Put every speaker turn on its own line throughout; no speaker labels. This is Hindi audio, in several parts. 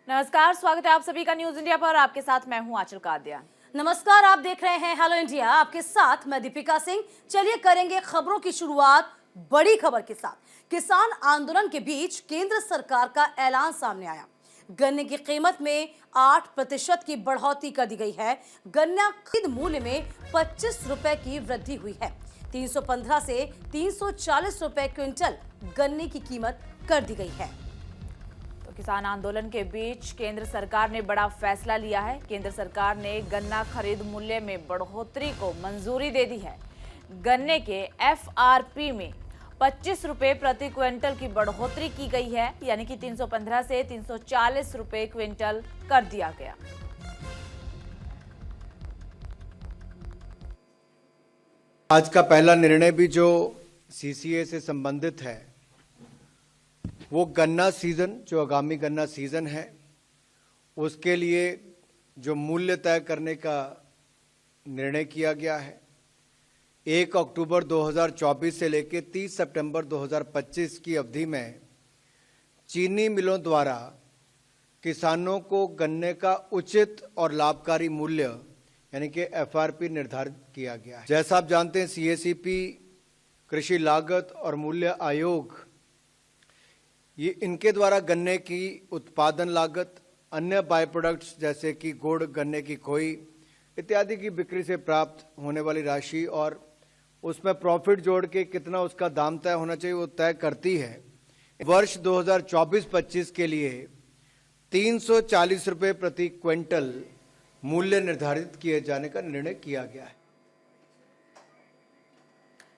नमस्कार, स्वागत है आप सभी का न्यूज इंडिया पर। आपके साथ मैं हूं आंचल कादिया।
नमस्कार, आप देख रहे हैं हेलो इंडिया। आपके साथ मैं दीपिका सिंह। चलिए करेंगे खबरों की शुरुआत बड़ी खबर के साथ। किसान आंदोलन के बीच केंद्र सरकार का ऐलान सामने आया। गन्ने की कीमत में 8% की बढ़ोतरी कर दी गई है। गन्ना खरीद मूल्य में 25 रुपए की वृद्धि हुई है। 315 से 340 रुपए क्विंटल गन्ने की कीमत कर दी गई है।
किसान आंदोलन के बीच केंद्र सरकार ने बड़ा फैसला लिया है। केंद्र सरकार ने गन्ना खरीद मूल्य में बढ़ोतरी को मंजूरी दे दी है। गन्ने के एफआरपी में 25 रुपए प्रति क्विंटल की बढ़ोतरी की गई है, यानी कि 315 से 340 रुपए क्विंटल कर दिया गया।
आज का पहला निर्णय भी जो सीसीए से संबंधित है, वो गन्ना सीजन, जो आगामी गन्ना सीजन है, उसके लिए जो मूल्य तय करने का निर्णय किया गया है। 1 अक्टूबर 2024 से लेकर 30 सितंबर 2025 की अवधि में चीनी मिलों द्वारा किसानों को गन्ने का उचित और लाभकारी मूल्य यानी कि एफआरपी निर्धारित किया गया है। जैसा आप जानते हैं, सीएसीपी, कृषि लागत और मूल्य आयोग, ये इनके द्वारा गन्ने की उत्पादन लागत, अन्य बाय प्रोडक्ट्स जैसे कि गुड़, गन्ने की खोई इत्यादि की बिक्री से प्राप्त होने वाली राशि और उसमें प्रॉफिट जोड़ के कितना उसका दाम तय होना चाहिए, वो तय करती है। वर्ष 2024-25 के लिए 340 रुपये प्रति क्विंटल मूल्य निर्धारित किए जाने का निर्णय किया गया है।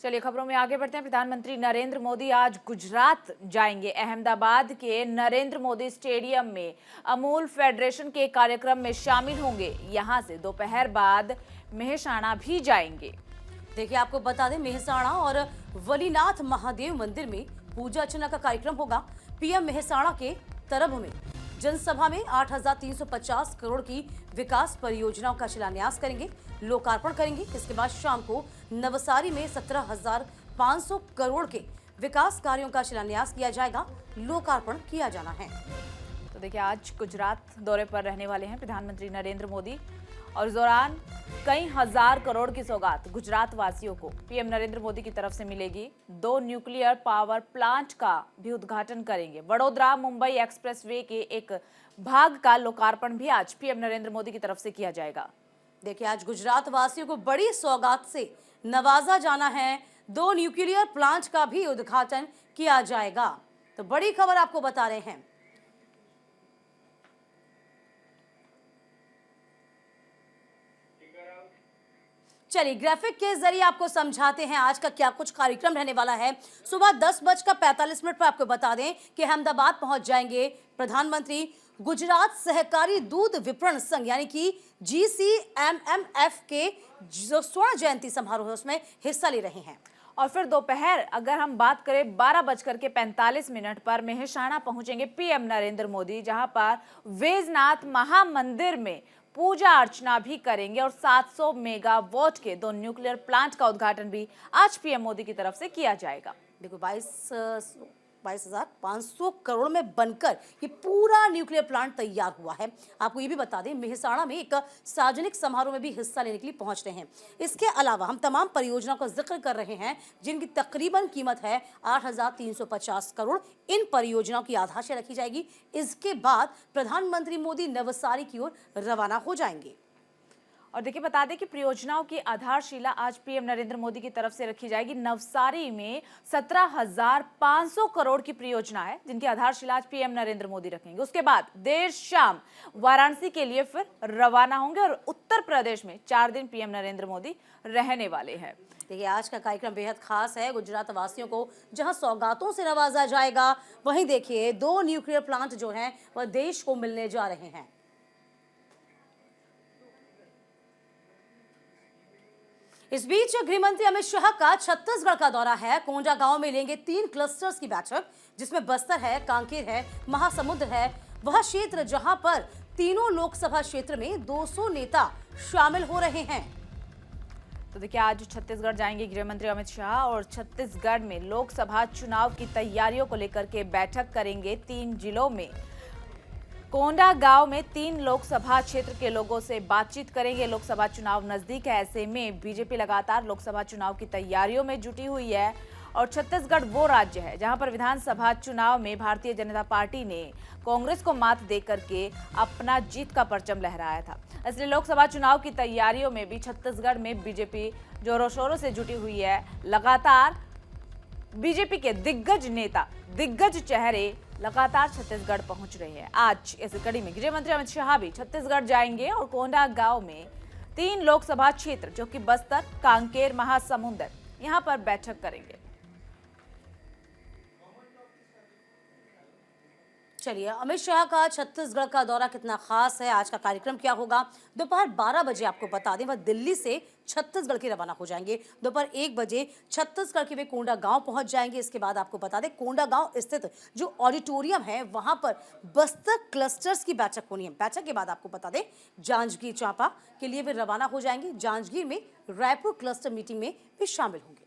चलिए खबरों में आगे बढ़ते हैं। प्रधानमंत्री नरेंद्र मोदी आज गुजरात जाएंगे। अहमदाबाद के नरेंद्र मोदी स्टेडियम में अमूल फेडरेशन के कार्यक्रम में शामिल होंगे। यहां से दोपहर बाद मेहसाणा भी जाएंगे।
देखिए, आपको बता दें, मेहसाणा और वलीनाथ महादेव मंदिर में पूजा अर्चना का कार्यक्रम होगा। पीएम मेहसाणा के तरब में जनसभा में 8,350 करोड़ की विकास परियोजनाओं का शिलान्यास करेंगे, लोकार्पण करेंगे। इसके बाद शाम को नवसारी में 17,500 करोड़ के विकास कार्यों का शिलान्यास किया जाएगा, लोकार्पण किया जाना है।
तो देखिए, आज गुजरात दौरे पर रहने वाले हैं प्रधानमंत्री नरेंद्र मोदी और इस दौरान कई हजार करोड़ की सौगात गुजरात वासियों को पीएम नरेंद्र मोदी की तरफ से मिलेगी। 2 न्यूक्लियर पावर प्लांट का भी उद्घाटन करेंगे। वडोदरा मुंबई एक्सप्रेसवे के एक भाग का लोकार्पण भी आज पीएम नरेंद्र मोदी की तरफ से किया जाएगा।
देखिए, आज गुजरात वासियों को बड़ी सौगात से नवाजा जाना है। 2 न्यूक्लियर प्लांट का भी उद्घाटन किया जाएगा। तो बड़ी खबर आपको बता रहे हैं। चलिए ग्राफिक के जरिए आपको समझाते हैं आज का क्या कुछ कार्यक्रम रहने वाला है। सुबह 10:45 पर आपको बता दें कि अहमदाबाद पहुंच जाएंगे प्रधानमंत्री। गुजरात सहकारी दूध विपणन संघ यानी कि GCMMF के जो स्वर्ण जयंती समारोह है उसमें हिस्सा ले रहे हैं।
और फिर दोपहर अगर हम बात करें 12:45 पर मेहसाणा पहुंचेंगे पीएम नरेंद्र मोदी, जहां पर वैजनाथ महामंदिर में पूजा अर्चना भी करेंगे और 700 मेगावाट के 2 न्यूक्लियर प्लांट का उद्घाटन भी आज पीएम मोदी की तरफ से किया जाएगा।
देखो, 22,500 करोड़ में बनकर ये पूरा न्यूक्लियर प्लांट तैयार हुआ है। आपको ये भी बता दें, मेहसाणा में एक सार्वजनिक समारोह में भी हिस्सा लेने के लिए पहुंच रहे हैं। इसके अलावा हम तमाम परियोजनाओं का जिक्र कर रहे हैं जिनकी तकरीबन कीमत है 8,350 करोड़। इन परियोजनाओं की आधारशिला रखी जाएगी। इसके बाद प्रधानमंत्री मोदी नवसारी की ओर रवाना हो जाएंगे।
और देखिए, बता दें कि परियोजनाओं की आधारशिला आज पीएम नरेंद्र मोदी की तरफ से रखी जाएगी। नवसारी में 17,500 करोड़ की परियोजना है जिनकी आधारशिला आज पीएम नरेंद्र मोदी रखेंगे। उसके बाद देर शाम वाराणसी के लिए फिर रवाना होंगे और उत्तर प्रदेश में 4 दिन पीएम नरेंद्र मोदी रहने वाले हैं।
देखिए, आज का कार्यक्रम बेहद खास है। गुजरात वासियों को जहां सौगातों से नवाजा जाएगा, वहीं देखिए 2 न्यूक्लियर प्लांट जो हैं वह देश को मिलने जा रहे हैं। इस बीच गृह मंत्री अमित शाह का छत्तीसगढ़ का दौरा है। कोंडा गांव में लेंगे 3 क्लस्टर्स की बैठक, जिसमें बस्तर है, कांकेर है, महासमुंद है। वह क्षेत्र जहां पर तीनों लोकसभा क्षेत्र में 200 नेता शामिल हो रहे हैं।
तो देखिए, आज छत्तीसगढ़ जाएंगे गृह मंत्री अमित शाह और छत्तीसगढ़ में लोकसभा चुनाव की तैयारियों को लेकर के बैठक करेंगे। 3 जिलों में कोंडा गांव में 3 लोकसभा क्षेत्र के लोगों से बातचीत करेंगे। लोकसभा चुनाव नजदीक है, ऐसे में बीजेपी लगातार लोकसभा चुनाव की तैयारियों में जुटी हुई है और छत्तीसगढ़ वो राज्य है जहां पर विधानसभा चुनाव में भारतीय जनता पार्टी ने कांग्रेस को मात देकर के अपना जीत का परचम लहराया था। इसलिए लोकसभा चुनाव की तैयारियों में भी छत्तीसगढ़ में बीजेपी जोरों शोरों से जुटी हुई है। लगातार बीजेपी के दिग्गज नेता, दिग्गज चेहरे लगातार छत्तीसगढ़ पहुंच रहे हैं। आज इस कड़ी में गृह मंत्री अमित शाह भी छत्तीसगढ़ जाएंगे और कोंडा गांव में 3 लोकसभा क्षेत्र जो कि बस्तर, कांकेर, महासमुंद, यहां पर बैठक करेंगे।
चलिए, अमित शाह का छत्तीसगढ़ का दौरा कितना खास है, आज का कार्यक्रम क्या होगा, दोपहर 12 बजे आपको बता दें। वह दिल्ली से छत्तीसगढ़ के रवाना हो जाएंगे। दोपहर 1 बजे छत्तीसगढ़ के वे कोंडा गांव पहुंच जाएंगे। इसके बाद आपको बता दें, कोंडा गांव स्थित जो ऑडिटोरियम है वहां पर बस्तर क्लस्टर्स की बैठक होनी है। बैठक के बाद आपको बता दें, जांजगीर चांपा के लिए वे रवाना हो जाएंगे। जांजगीर में रायपुर क्लस्टर मीटिंग में भी शामिल होंगे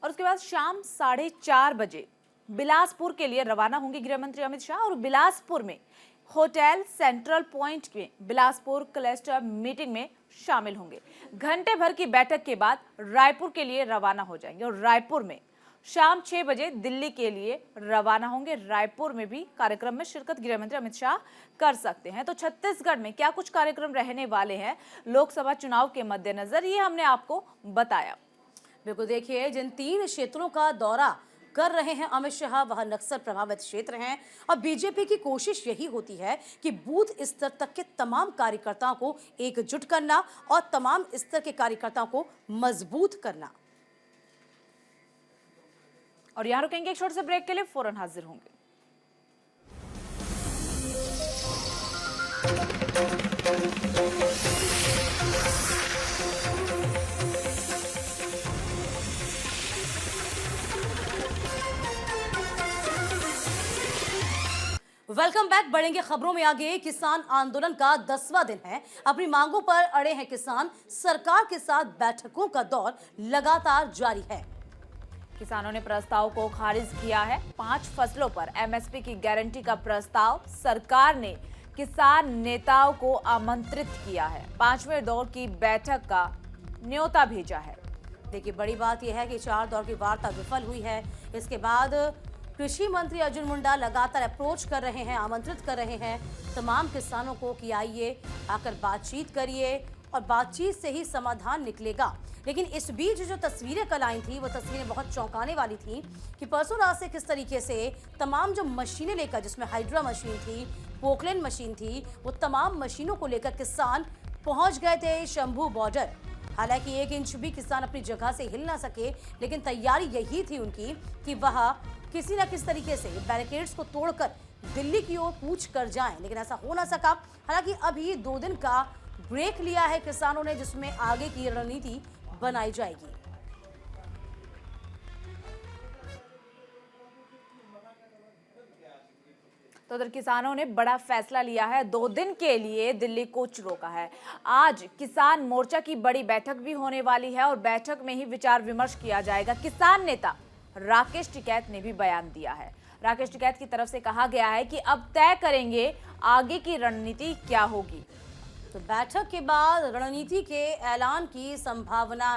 और उसके बाद शाम 4:30 बजे बिलासपुर के लिए रवाना होंगे गृह मंत्री अमित शाह और बिलासपुर में होटल सेंट्रल पॉइंट में बिलासपुर क्लस्टर मीटिंग में शामिल होंगे। घंटे भर की बैठक के बाद रायपुर के लिए रवाना हो जाएंगे और रायपुर में शाम 6 बजे दिल्ली के लिए रवाना होंगे। रायपुर में भी कार्यक्रम में शिरकत गृह मंत्री अमित शाह कर सकते हैं। तो छत्तीसगढ़ में क्या कुछ कार्यक्रम रहने वाले हैं लोकसभा चुनाव के मद्देनजर, ये हमने आपको बताया।
बिल्कुल, देखिए, जिन 3 क्षेत्रों का दौरा कर रहे हैं अमित शाह, वह नक्सल प्रभावित क्षेत्र हैं और बीजेपी की कोशिश यही होती है कि बूथ स्तर तक के तमाम कार्यकर्ताओं को एकजुट करना और तमाम स्तर के कार्यकर्ताओं को मजबूत करना।
और यहां रुकेंगे एक छोटे से ब्रेक के लिए, फौरन हाजिर होंगे।
Welcome back. बढ़ेंगे खबरों में आगे। किसान आंदोलन का 10वां दिन है। अपनी मांगों पर अड़े हैं किसान। सरकार के साथ बैठकों का दौर लगातार जारी है।
किसानों ने प्रस्ताव को खारिज किया है। 5 फसलों पर एमएसपी की गारंटी का प्रस्ताव सरकार ने किसान नेताओं को आमंत्रित किया है। 5वें दौर की बैठक का न्योता भेजा है।
देखिए, बड़ी बात यह है कि 4 दौर की वार्ता विफल हुई है। इसके बाद कृषि मंत्री अर्जुन मुंडा लगातार अप्रोच कर रहे हैं, आमंत्रित कर रहे हैं तमाम किसानों को कि आइए, आकर बातचीत करिए और बातचीत से ही समाधान निकलेगा। लेकिन इस बीच जो तस्वीरें कल आई थी, वो तस्वीरें बहुत चौंकाने वाली थी कि परसों रात से किस तरीके से तमाम जो मशीनें लेकर, जिसमें हाइड्रा मशीन थी, पोकलैंड मशीन थी, वो तमाम मशीनों को लेकर किसान पहुंच गए थे शंभू बॉर्डर। हालांकि 1 इंच भी किसान अपनी जगह से हिल ना सके, लेकिन तैयारी यही थी उनकी कि वह किसी न किसी तरीके से बैरिकेड्स को तोड़कर दिल्ली की ओर कूच कर जाएं, लेकिन ऐसा हो ना सका। हालांकि अभी 2 दिन का ब्रेक लिया है किसानों ने, जिसमें आगे की रणनीति बनाई जाएगी।
तो उधर किसानों ने बड़ा फैसला लिया है। 2 दिन के लिए दिल्ली कूच रोका है। आज किसान मोर्चा की बड़ी बैठक भी होने वाली है और बैठक में ही विचार विमर्श किया जाएगा। किसान नेता राकेश टिकैत ने भी बयान दिया है। राकेश टिकैत की तरफ से कहा गया है कि अब तय करेंगे आगे की रणनीति क्या होगी।
तो बैठक के बाद रणनीति के ऐलान की संभावना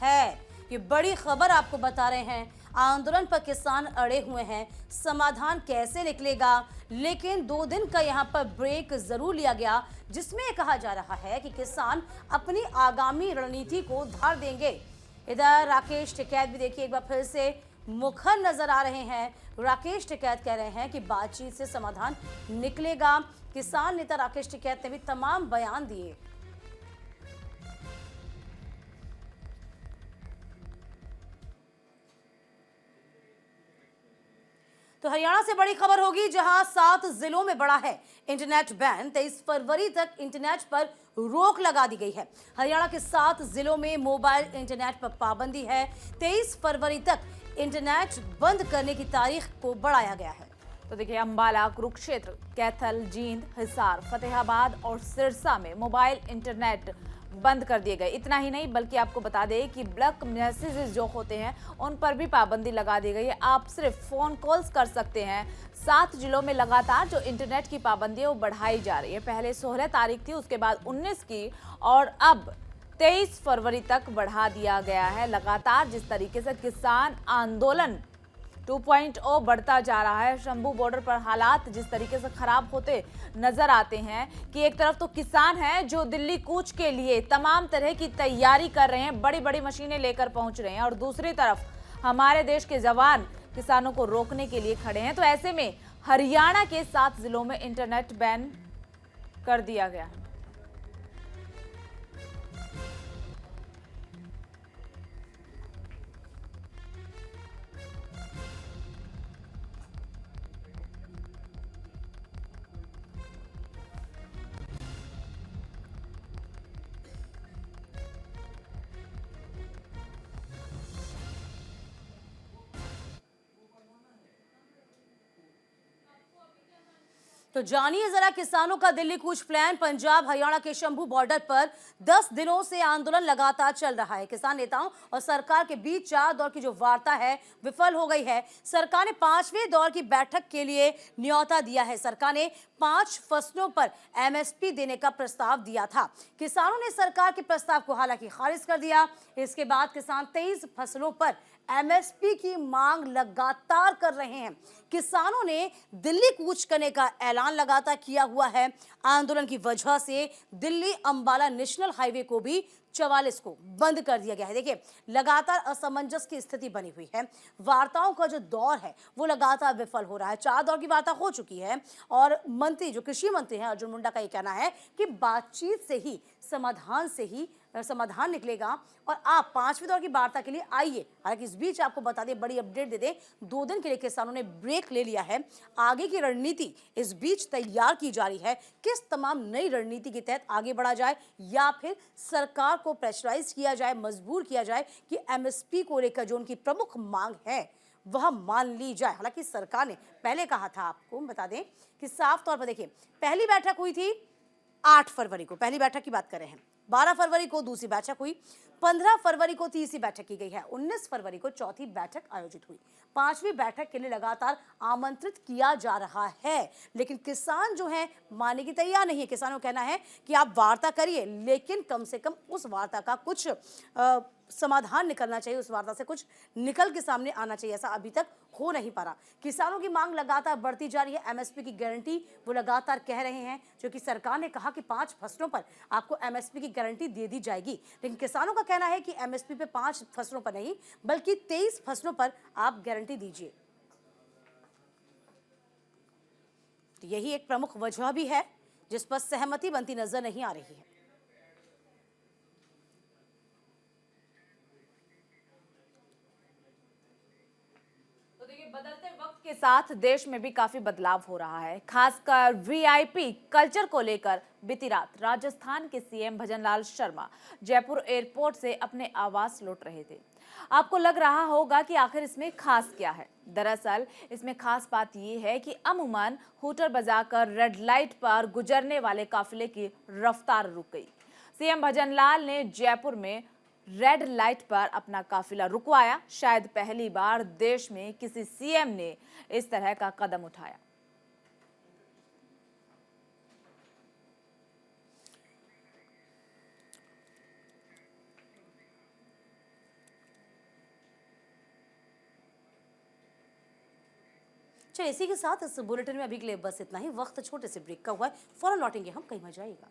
है। ये बड़ी खबर आपको बता रहे हैं। आंदोलन पर किसान अड़े हुए हैं, समाधान कैसे निकलेगा। लेकिन 2 दिन का यहाँ पर ब्रेक जरूर लिया गया, जिसमें कहा जा रहा है कि किसान अपनी आगामी रणनीति को धार देंगे। इधर राकेश टिकैत भी देखिए एक बार फिर से मुखर नजर आ रहे हैं। राकेश टिकैत कह रहे हैं कि बातचीत से समाधान निकलेगा। किसान नेता राकेश टिकैत ने भी तमाम बयान दिए। तो हरियाणा से बड़ी खबर होगी, जहां 7 जिलों में बढ़ा है इंटरनेट बैन। 23 फरवरी तक इंटरनेट पर रोक लगा दी गई है। हरियाणा के 7 जिलों में मोबाइल इंटरनेट पर पाबंदी है। 23 फरवरी तक इंटरनेट बंद करने की तारीख को बढ़ाया गया है।
तो देखिए, अंबाला, कुरुक्षेत्र, कैथल, जींद, हिसार, फतेहाबाद और सिरसा में मोबाइल इंटरनेट बंद कर दिए गए। इतना ही नहीं बल्कि आपको बता दें कि ब्लॉक मैसेजेस जो होते हैं उन पर भी पाबंदी लगा दी गई है। आप सिर्फ फोन कॉल्स कर सकते हैं। 7 जिलों में लगातार जो इंटरनेट की पाबंदी है वो बढ़ाई जा रही है। पहले 16 तारीख थी, उसके बाद 19 की और अब 23 फरवरी तक बढ़ा दिया गया है। लगातार जिस तरीके से किसान आंदोलन 2.0 बढ़ता जा रहा है, शंभू बॉर्डर पर हालात जिस तरीके से खराब होते नजर आते हैं कि एक तरफ तो किसान हैं जो दिल्ली कूच के लिए तमाम तरह की तैयारी कर रहे हैं, बड़ी बड़ी मशीनें लेकर पहुंच रहे हैं, और दूसरी तरफ हमारे देश के जवान किसानों को रोकने के लिए खड़े हैं। तो ऐसे में हरियाणा के 7 जिलों में इंटरनेट बैन कर दिया गया है।
तो जानिए जरा किसानों का दिल्ली कूच प्लान। पंजाब हरियाणा के शंभू बॉर्डर पर 10 दिनों से आंदोलन लगातार चल रहा है। किसान नेताओं और सरकार के बीच 4 दौर की जो वार्ता है विफल हो गई है। सरकार ने 5वें दौर की बैठक के लिए न्योता दिया है। सरकार ने 5 फसलों पर एमएसपी देने का प्रस्ताव दिया था। किसानों ने सरकार के प्रस्ताव को हालांकि खारिज कर दिया। इसके बाद किसान 23 फसलों पर एमएसपी की मांग लगातार कर रहे हैं। किसानों ने दिल्ली कूच करने का ऐलान लगातार किया हुआ है। आंदोलन की वजह से दिल्ली अंबाला नेशनल हाईवे को भी 44 को बंद कर दिया गया है। देखिए, लगातार असमंजस की स्थिति बनी हुई है। वार्ताओं का जो दौर है वो लगातार विफल हो रहा है। 4 दौर की वार्ता हो चुकी है और मंत्री जो कृषि मंत्री हैं अर्जुन मुंडा का ये कहना है कि बातचीत से ही समाधान निकलेगा और आप 5वें दौर की वार्ता के लिए आइए। हालांकि इस बीच आपको बता दें, बड़ी अपडेट दे दें, 2 दिन के लिए किसानों ने ब्रेक ले लिया है। आगे की रणनीति इस बीच तैयार की जा रही है। किस तमाम नई रणनीति के तहत आगे बढ़ा जाए या फिर सरकार को प्रेशराइज किया जाए, मजबूर किया जाए कि एमएसपी को लेकर जो उनकी प्रमुख मांग है वह मान ली जाए। हालांकि सरकार ने पहले कहा था, आपको बता दें कि साफ तौर पर देखिए, पहली बैठक हुई थी 8 फरवरी को, पहली बैठक की बात कर रहे हैं। 12 फरवरी को दूसरी बैठक हुई, 15 फरवरी को तीसरी बैठक की गई है, 19 फरवरी को चौथी बैठक आयोजित हुई। 5वीं बैठक के लिए लगातार आमंत्रित किया जा रहा है, लेकिन किसान जो है मानने की तैयार नहीं है। किसानों का कहना है कि आप वार्ता करिए, लेकिन कम से कम उस वार्ता का कुछ समाधान निकलना चाहिए, उस वार्ता से कुछ निकल के सामने आना चाहिए। ऐसा अभी तक हो नहीं पा रहा। किसानों की मांग लगातार बढ़ती जा रही है। एमएसपी की गारंटी वो लगातार कह रहे हैं, क्योंकि सरकार ने कहा कि 5 फसलों पर आपको एमएसपी की गारंटी दे दी जाएगी, लेकिन किसानों का कहना है कि एमएसपी पे 5 फसलों पर नहीं बल्कि 23 फसलों पर आप गारंटी दीजिए। तो यही एक प्रमुख वजह भी है जिस पर सहमति बनती नजर नहीं आ रही है।
बदलते वक्त के साथ देश में भी काफी बदलाव हो रहा है, खासकर वीआईपी कल्चर को लेकर। बीती रात राजस्थान के सीएम भजनलाल शर्मा जयपुर एयरपोर्ट से अपने आवास लौट रहे थे। आपको लग रहा होगा कि आखिर इसमें खास क्या है। दरअसल इसमें खास बात यह है कि अमूमन हूटर बजाकर रेड लाइट पर गुजरने वाले काफिले की रफ्तार रुक गई। सीएम भजनलाल ने जयपुर में रेड लाइट पर अपना काफिला रुकवाया। शायद पहली बार देश में किसी सीएम ने इस तरह का कदम उठाया।
चलिए, इसी के साथ इस बुलेटिन में अभी के लिए बस इतना ही। वक्त छोटे से ब्रेक का हुआ है, फौरन लौटेंगे हम, कहीं मत जाइएगा।